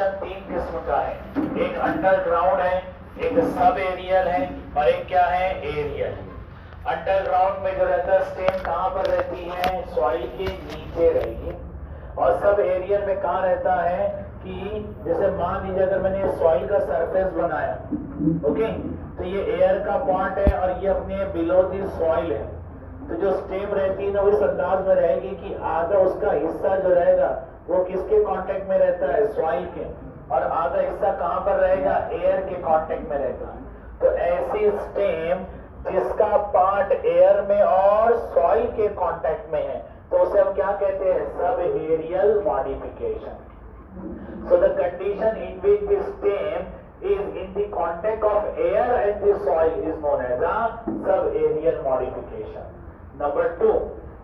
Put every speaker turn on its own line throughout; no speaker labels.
Condition तीन किस्म का है, एक अंडरग्राउंड है, एक सब एरियल है और एक क्या है, एरियल। अंडरग्राउंड में जो रहता है स्टेम कहाँ पर रहती है, सॉइल के नीचे रहेगी। और सब एरियल में कहाँ रहता है कि जैसे मान लीजिए अगर मैंने सॉइल का सरफेस बनाया, ओके, तो ये एयर का पार्ट है और ये अपने बिलो दी सॉइल है। तो जो स्टेम रहती है ना उस अंदाज में रहेगी कि आधा उसका हिस्सा जो रहेगा वो किसके कांटेक्ट में रहता है, सॉइल के, और आधा हिस्सा कहां पर रहेगा, एयर के कांटेक्ट में रहेगा। तो ऐसी स्टेम जिसका पार्ट एयर में और सॉइल के कांटेक्ट में है तो उसे हम क्या कहते हैं, sub aerial modification. So the condition in which the stem is in the contact of air and the soil is known as a subaerial modification. Number 2,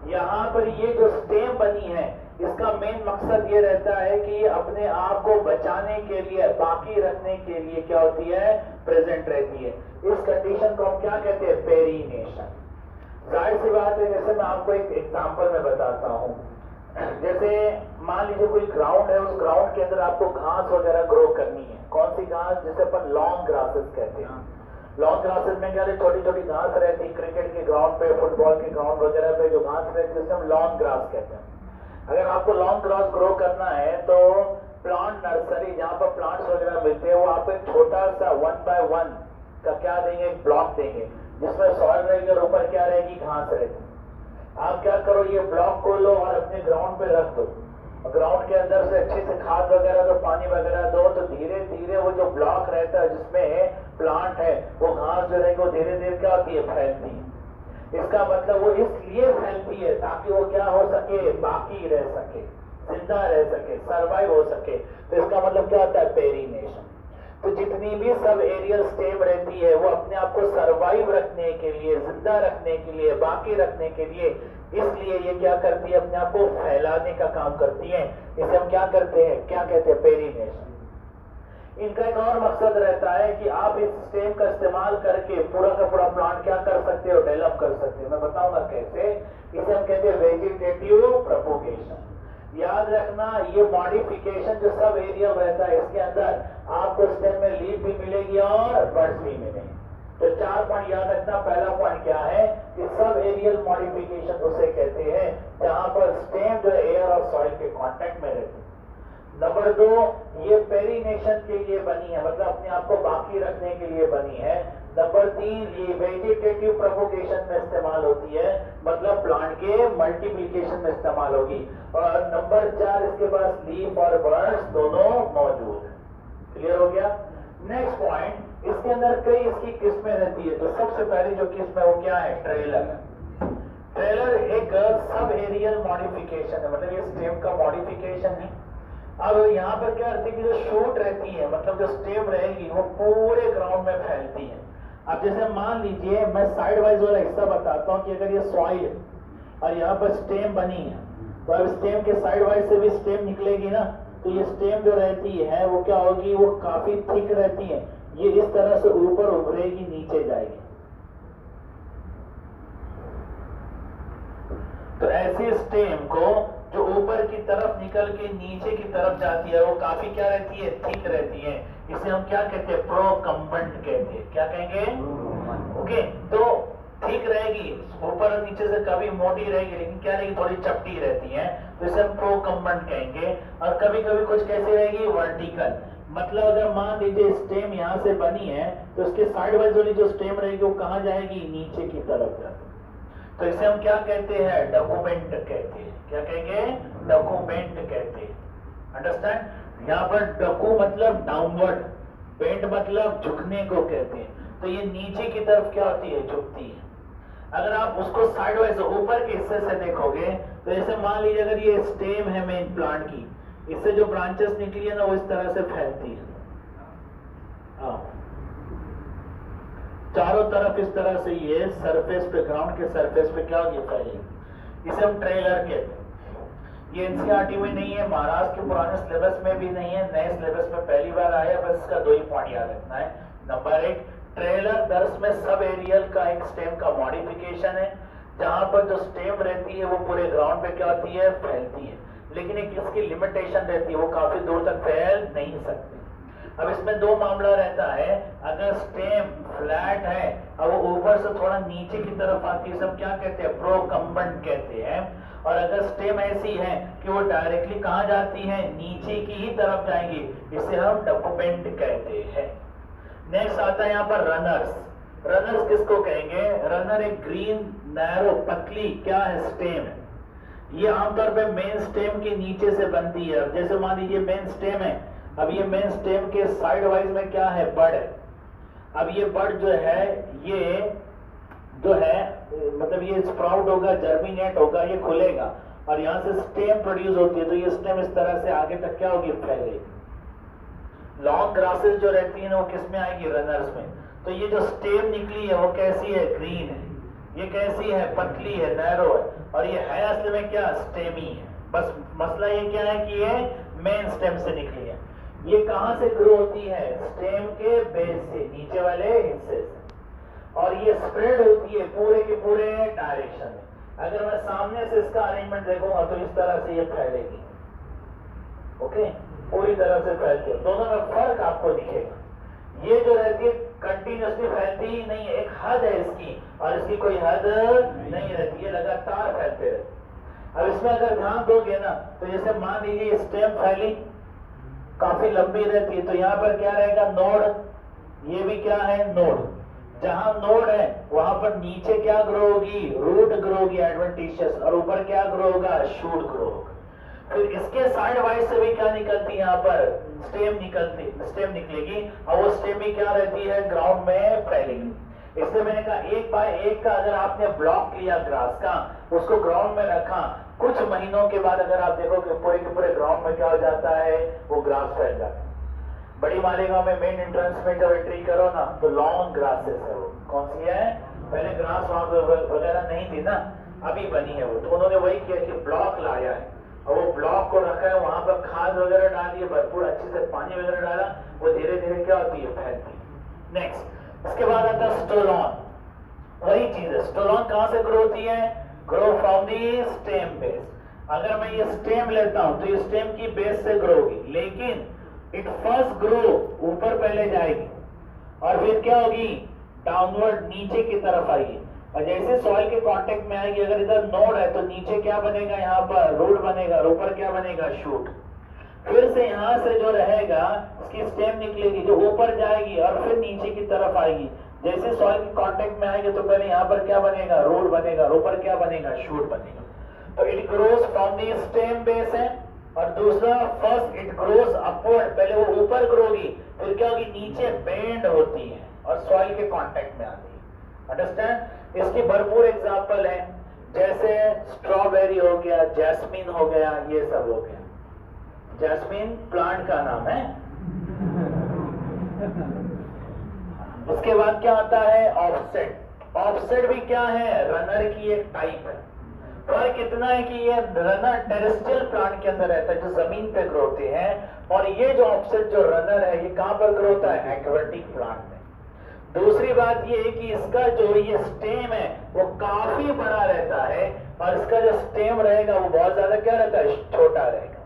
यहाँ पर ये जो स्टेम बनी है इसका मेन मकसद ये रहता है कि ये अपने आप को बचाने के लिए, बाकी रखने के लिए क्या होती है, प्रेजेंट रहती है। इस कंडीशन को हम क्या कहते हैं, पेरिनेशन। जाहिर सी बात है, जैसे मैं आपको एक एग्जांपल में बताता हूँ। जैसे मान लीजिए कोई ग्राउंड है, उस ग्राउंड के अंदर आपको घास वगैरह ग्रो करनी है। कौन सी घास, जिसे अपन लॉन्ग ग्रासेस कहते हैं। लॉन्ग ग्रासेस में क्या छोटी छोटी घास रहती, क्रिकेट के ग्राउंड पे, फुटबॉल के ग्राउंड वगैरह पे जो घास रहती है उसे हम लॉन्ग ग्रास कहते हैं। अगर आपको लॉन्ग ग्रास ग्रो करना है तो प्लांट नर्सरी जहाँ पर प्लांट्स वगैरह मिलते हैं वो आपको एक छोटा सा 1 by 1 का क्या देंगे, एक ब्लॉक देंगे जिसमें सॉइल रहेगी और ऊपर क्या रहेगी, घास रहेगी। आप क्या करो, ये ब्लॉक को लो और अपने ग्राउंड पे रख दो। ग्राउंड के अंदर से अच्छे से खाद वगैरह दो, पानी वगैरह दो, तो धीरे धीरे वो जो ब्लॉक रहता है जिसमें प्लांट है वो घास जो रहेगी वो धीरे धीरे क्या होती है, फैलती है। इसका मतलब वो इसलिए फैलती है ताकि वो क्या हो सके, बाकी रह सके, जिंदा रह सके, सर्वाइव हो सके। तो इसका मतलब क्या होता है, पेरिनेशन। तो जितनी भी सब एरियल स्टेम रहती है वो अपने आप को सर्वाइव रखने के लिए, जिंदा रखने के लिए, बाकी रखने के लिए, इसलिए ये क्या करती है, अपने आप को फैलाने का काम करती है। इसे हम क्या करते हैं, क्या कहते हैं, पेरिनेशन। इनका एक और मकसद रहता है कि आप इस स्टेम का इस्तेमाल करके पूरा का पूरा प्लांट क्या कर सकते हो, डेवलप कर सकते हो। मैं बताऊंगा कैसे। इसे हम कहते हैं वेजिटेटिव प्रोपोगेशन। याद रखना, ये मॉडिफिकेशन जो सब एरिया रहता है इसके अंदर आपको स्टेम में लीफ भी मिलेगी और बर्ड्स भी मिलेंगे। तो 4 पॉइंट याद रखना। पहला पॉइंट क्या है कि सब एरियल मॉडिफिकेशन उसे कहते हैं जहां पर स्टेम जो एयर और सॉइल के कांटेक्ट में रहती है। नंबर 2, ये पेरिनेशन के लिए बनी है, मतलब अपने आप को बाकी रखने के लिए बनी है। नंबर 3, ये वेजिटेटिव प्रोपोगेशन में इस्तेमाल होती है, मतलब प्लांट के मल्टीप्लिकेशन में इस्तेमाल होगी। और नंबर 4, इसके पास लीफ और बर्ड्स दोनों मौजूद है। क्लियर हो गया। नेक्स्ट पॉइंट, इसके अंदर कई इसकी किस्में रहती है। तो सबसे पहली जो किस्म है वो क्या है, ट्रेलर है। ट्रेलर एक सब एरियल मॉडिफिकेशन है, मतलब ये स्टेम का मॉडिफिकेशन है। अब यहाँ पर क्या रहती है कि जो शूट रहती है, मतलब जो स्टेम रहेगी वो पूरे ग्राउंड में फैलती है। अब जैसे मान लीजिए मैं साइड वाइज वाला हिस्सा बताता हूँ कि अगर ये सॉइल है और यहाँ पर स्टेम बनी है तो अब स्टेम के साइड वाइज से भी स्टेम निकलेगी ना, तो ये स्टेम जो रहती है वो क्या होगी, वो काफी थिक रहती है। ये इस तरह से ऊपर उभरेगी, नीचे जाएगी। तो ऐसी स्टेम को जो ऊपर की तरफ निकल के नीचे की तरफ जाती है वो काफी क्या रहती है, थिक रहती है। इसे हम क्या कहते हैं, प्रोकम्बेंट कहते हैं। क्या कहेंगे, ओके। तो ठीक रहेगी, ऊपर और नीचे से कभी मोटी रहेगी लेकिन क्या रहेगी, थोड़ी चपटी रहती है, तो इसे हम प्रोकम्बेंट कहेंगे। और कभी कभी कुछ कैसी रहेगी, वर्टिकल, मतलब अगर मान लीजिए स्टेम यहाँ से बनी है तो उसके साइड वाइज वाली जो स्टेम रहेगी वो कहाँ जाएगी, नीचे की तरफ जाएगी। तो इसे हम क्या कहते हैं, डॉक्यूमेंट कहते हैं। क्या कहेंगे, डॉक्यूमेंट कहते हैं। अंडरस्टैंड। यहाँ पर डॉक्यू मतलब डाउनवर्ड, बेंट मतलब झुकने को कहते हैं। तो ये नीचे की तरफ क्या होती है, झुकती है। अगर आप उसको साइड वाइज ऊपर के हिस्से से देखोगे तो जैसे मान लीजिए अगर ये स्टेम है मेन प्लांट की, इससे जो ब्रांचेस निकली है ना वो इस तरह से फैलती है। चारों तरफ इस तरह से ये सरफेस पे, ग्राउंड के सरफेस पे क्या होगी, फैलेगी। इसे हम ट्रेलर कहते हैं। ये एनसीईआरटी में नहीं है, महाराष्ट्र के पुराने सिलेबस में भी नहीं है, नए सिलेबस में पहली बार आया। बस इसका 2 ही पॉइंट याद रखना है। नंबर 1, ट्रेलर दर्स में सब एरियल का एक स्टेम का मॉडिफिकेशन है। जहां पर जो स्टेम रहती है वो पूरे ग्राउंड पे क्या होती है, फैलती है, लेकिन एक इसकी लिमिटेशन रहती है, वो काफी दूर तक फैल नहीं सकती। अब इसमें दो मामला रहता है, अगर स्टेम फ्लैट है और वो ऊपर से थोड़ा नीचे की तरफ आती है, सब क्या कहते हैं, प्रोकम्बेंट कहते हैं। और अगर स्टेम ऐसी है कि वो डायरेक्टली कहां जाती है, नीचे की ही तरफ जाएंगी, इसे हम डबोबेंट कहते हैं। नेक्स्ट आता है यहाँ पर रनर्स। रनर्स किसको कहेंगे, रनर एक ग्रीन नैरो पतली क्या है, स्टेम है। ये आमतौर पे मेन स्टेम के नीचे से बनती है। जैसे मान लीजिए मेन स्टेम है, अब ये मेन स्टेम के साइड वाइज में क्या है, बड है। अब ये बड जो है, ये जो है मतलब ये स्प्राउट होगा, जर्मिनेट होगा, ये खुलेगा और यहाँ से स्टेम प्रोड्यूस होती है, तो ये स्टेम इस तरह से आगे तक क्या होगी, फैलेगी। लॉन्ग ग्रासेस जो रहती है ना, वो किस में आएगी, रनर्स में। तो ये जो स्टेम निकली है वो कैसी है, ग्रीन है। ये कैसी है, पतली है, नैरो है, और ये है असल में क्या, स्टेमी है। बस मसला ये क्या है कि ये मेन स्टेम से निकली है। ये कहां से ग्रो होती है, स्टेम के बेस से, नीचे वाले हिस्से से, और ये स्प्रेड होती है पूरे के पूरे डायरेक्शन में। अगर मैं सामने से इसका अरेंजमेंट देखूंगा तो इस तरह से ये फैलेगी, ओके, पूरी तरह से फैलती है। दोनों में फर्क आपको दिखेगा। ये जो रहती है कंटिन्यूसली फैलती ही नहीं है, एक हद है इसकी, और इसकी कोई हद नहीं रहती है, लगातार फैलते रहते। अब इसमें अगर ध्यान दोगे ना, तो जैसे मान लीजिए स्टेम फैली काफी लंबी रहती है, तो यहाँ पर क्या रहेगा, नोड। ये भी क्या है, नोड। जहां नोड है वहां पर नीचे क्या ग्रो होगी, रूट ग्रो होगी एडवेंटिशियस, और ऊपर क्या ग्रो होगा, शूट ग्रो होगा। फिर इसके साइड वाइज से भी क्या निकलती है, यहाँ पर स्टेम निकलेगी, और वो स्टेम भी क्या रहती है, ग्राउंड में फैलेगी। इसलिए मैंने कहा 1 बाय 1 का अगर आपने ब्लॉक लिया ग्रास का, उसको ग्राउंड में रखा, कुछ महीनों के बाद अगर आप देखोगे पूरे के पूरे ग्राउंड में क्या हो जाता है, वो ग्रास फैल जाता है। बड़ी मालेगांव में मेन एंट्रेंस में जब एंट्री करो ना, तो लॉन्ग ग्रासेस है, वो कौन सी है, पहले ग्रास वगैरह नहीं थी ना, अभी बनी है वो। तो उन्होंने वही किया कि ब्लॉक लाया है, और वो ब्लॉक को रखा है, वहां पर खाद वगैरह डाली है, भरपूर अच्छे से पानी वगैरह डाला, वो धीरे धीरे क्या होती है, फैलती है। नेक्स्ट, इसके बाद आता है स्टोलॉन। वही चीज है, स्टोलॉन कहां से ग्रो होती है, grow from the stem base. अगर मैं ये स्टेम लेता हूं तो ये स्टेम की बेस से ग्रो होगी, लेकिन इट फर्स्ट ग्रो ऊपर पहले जाएगी, और फिर क्या होगी, डाउनवर्ड नीचे की तरफ आएगी, और जैसे सॉइल के कांटेक्ट में आएगी, अगर इधर नोड है तो नीचे क्या बनेगा, यहाँ पर रूट बनेगा, और ऊपर क्या बनेगा, शूट। फिर से यहाँ से जो रहेगा इसकी स्टेम निकलेगी, जो ऊपर जाएगी और फिर नीचे की तरफ आएगी। जैसे सॉइल के कांटेक्ट में आएगी तो पहले यहाँ पर क्या बनेगा, रूट बनेगा, ऊपर क्या बनेगा, शूट बनेगा। तो it grows from the stem base है, और दूसरा फर्स्ट इट ग्रोज अपवर्ड, पहले वो ऊपर ग्रो होगी, फिर क्या होगी, नीचे बेंड होती है और सॉइल के कांटेक्ट में आती है। अंडरस्टैंड? इसकी भरपूर एग्जांपल है, जैसे स्ट्रॉबेरी हो गया, जैस्मिन हो गया, ये सब हो गया। जैस्मिन प्लांट का नाम है। उसके बाद क्या आता है, ऑफसेट। ऑफसेट भी क्या है, रनर की एक टाइप है। फर्क इतना है कि ये रनर टेरेस्ट्रियल प्लांट के अंदर रहता है, जो जमीन पे ग्रो होते हैं, और ये जो ऑफसेट जो रनर है, ये कहां पर ग्रो होता है, एक्वेटिक प्लांट में। दूसरी बात ये है कि इसका जो ये स्टेम है वो काफी बड़ा रहता है, और इसका जो स्टेम रहेगा वो बहुत ज्यादा क्या रहता है, छोटा रहेगा।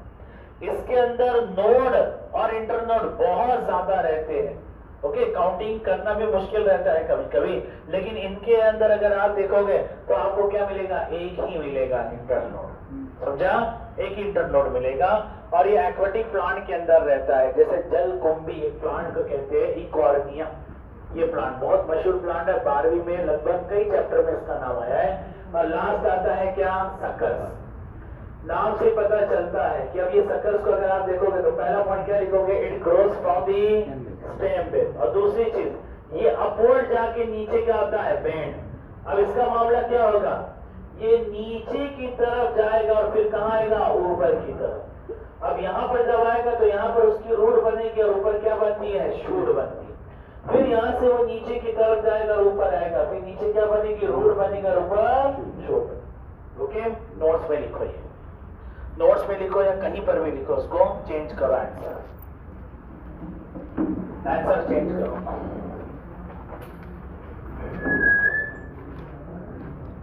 इसके अंदर नोड और इंटरनोड बहुत ज्यादा रहते हैं, ओके, काउंटिंग करना भी मुश्किल रहता है कभी कभी, लेकिन इनके अंदर अगर आप देखोगे तो आपको क्या मिलेगा, एक ही मिलेगा इंटरनोड। समझा, एक ही इंटरनोड मिलेगा, और ये एक्वेटिक प्लांट के अंदर रहता है। जैसे जलकुंभी एक प्लांट को कहते हैं, इक्वार्निया। ये प्लांट बहुत मशहूर प्लांट है, 12वीं में लगभग कई चैप्टर में इसका नाम आया है। और लास्ट आता है क्या, सकर्स। नाम से पता चलता है कि अब ये सकर्स को अगर आप देखोगे तो पहला पॉइंट क्या लिखोगे, it grows from the stem base, और दूसरी चीज ये अपवर्ड जाके नीचे क्या होता है, बेंड। अब इसका मामला क्या होगा, ये नीचे की तरफ जाएगा और फिर कहां आएगा, ऊपर की तरफ। अब यहाँ पर जब आएगा तो यहाँ पर उसकी रूट बनेगी, और ऊपर क्या बनती है, शूट बनती है। फिर यहाँ से वो नीचे की तरफ जाएगा और ऊपर आएगा, फिर नीचे क्या बनेगी, रूट बनेगा, ऊपर शूट। ओके, नोट्स में लिखो, ये नोट्स में लिखो या कहीं पर भी लिखो, उसको चेंज करो, आंसर चेंज करो।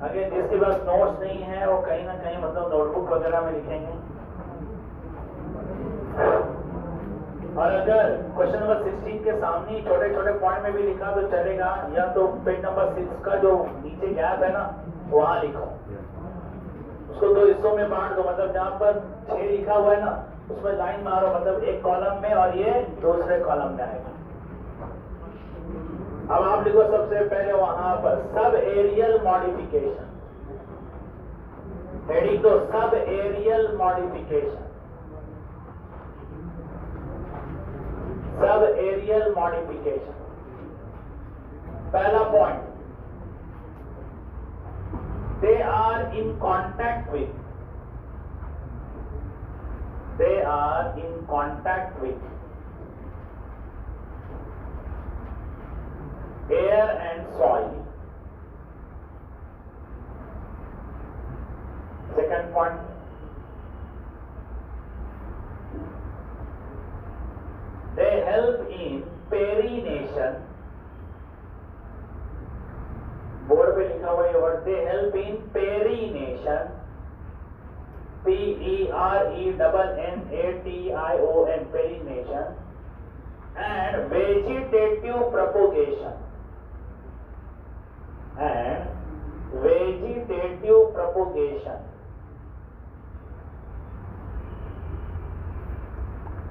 अगर जिसके पास नोट्स नहीं है वो कहीं ना कहीं मतलब नोटबुक वगैरह में लिखेंगे। और अगर क्वेश्चन नंबर 16 के सामने छोटे छोटे पॉइंट में भी लिखा तो चलेगा, या तो पेज नंबर 6 का जो नीचे गैप है ना वहां लिखो, उसको दो हिस्सों में बांट दो, मतलब जहां पर 6 लिखा हुआ है ना उसमें लाइन मारो, मतलब एक कॉलम में और ये दूसरे कॉलम में आएगा। अब आप लिखो सबसे पहले वहां पर सब एरियल मॉडिफिकेशन, हेडिंग दो sub aerial modification, sub aerial modification. पहला point, they are in contact with, they are in contact with air and soil. Second point, they help in perennation, board पे लिखा हुआ ये word, they help in perennation, PERENNATION, perennation, and vegetative propagation, and vegetative propagation.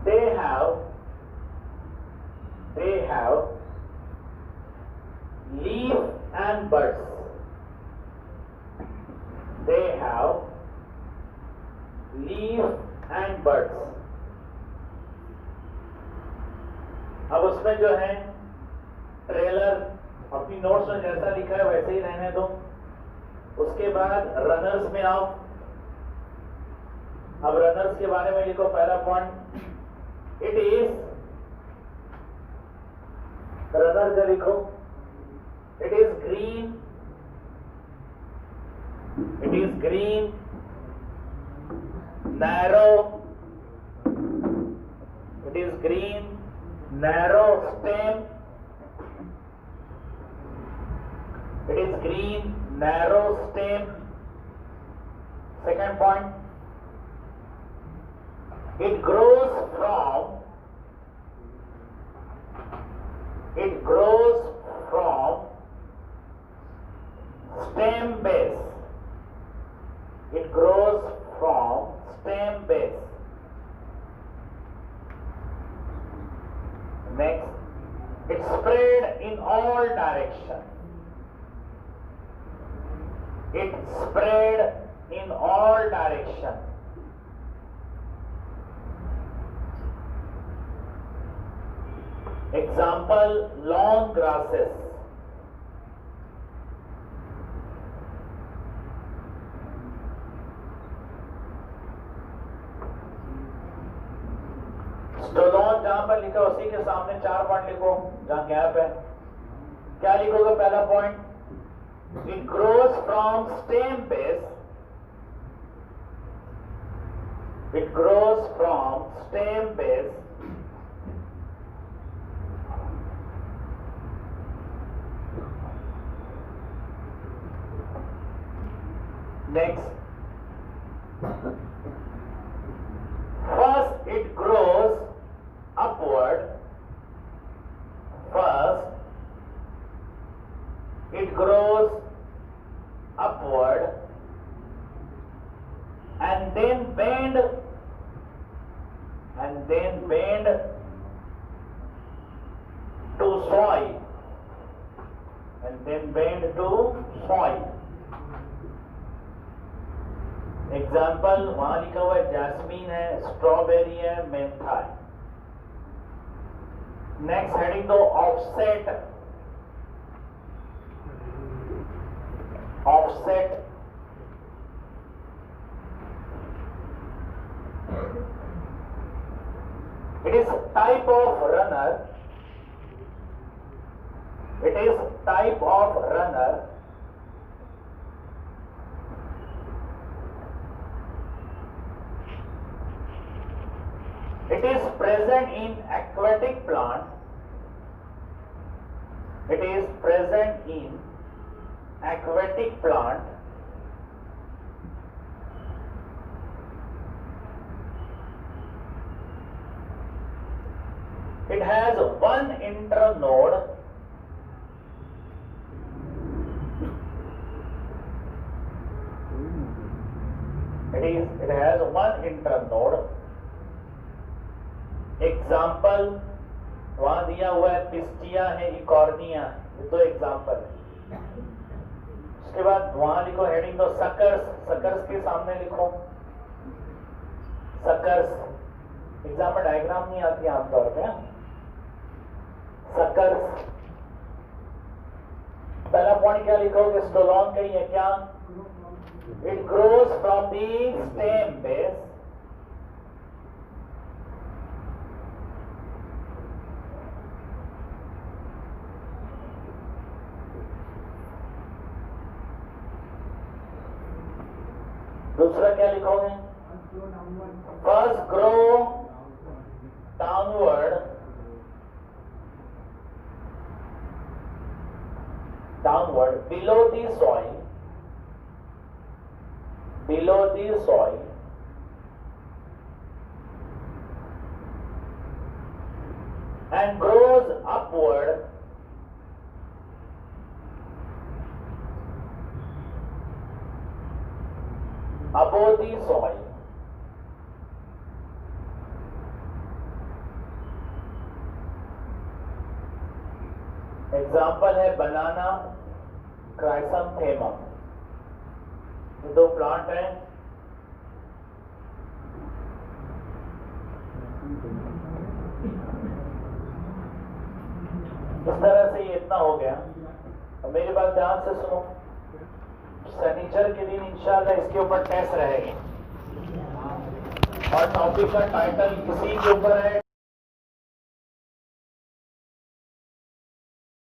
They have leaf and buds. They have leaf and buds. अब उसमें जो है trailer अपनी notes में जैसा लिखा है वैसे ही रहने दो। उसके बाद रनर्स में आओ। अब रनर्स के बारे में लिखो। पहला पॉइंट, इट इज, रनर का लिखो, it is green, it is green, narrow, it is green, narrow stem, it is green, narrow stem. Second point, it grows from stem base. It grows from stem base. Next, it's spread in all directions. It spread in all directions. Example, long grasses. Stolon जहां पर लिखा उसी के सामने 4 point लिखो जहां gap है। क्या लिखोगे? पहला point, it grows from stem base, it grows from stem base, next, first it grows upward, first it grows upward and then bend to soil, and then bend to soil. Example वहां लिखा हुआ है jasmine है, strawberry है, Mentha है। Next heading दो offset, offset it is type of runner, it is type of runner it is present in aquatic plant, it is present in aquatic plant It has one internode. It has one internode. Example वहां दिया हुआ है, pistia है, Eichhornia, ये दो example है। उसके बाद वहां लिखो हेडिंग दो सकर्स, सकर्स के सामने लिखो सकर्स। एग्जाम में डायग्राम नहीं आती आमतौर पे। सकर्स, पहला पॉइंट क्या लिखोगे, स्टोलॉन का ही है क्या? It grows from the stem base दूसरा क्या लिखोगे? First grow downward, downward below the soil, below the soil and grows upward above the soil. Example है बनाना, क्राइसैंथेमम, ये दो प्लांट हैं। इस तरह से ये इतना हो गया। अब मेरी बात ध्यान से सुनो, शनिचर के दिन इंशाल्लाह इसके ऊपर टेस्ट रहेगा और टॉपिक का टाइटल इसी के ऊपर है।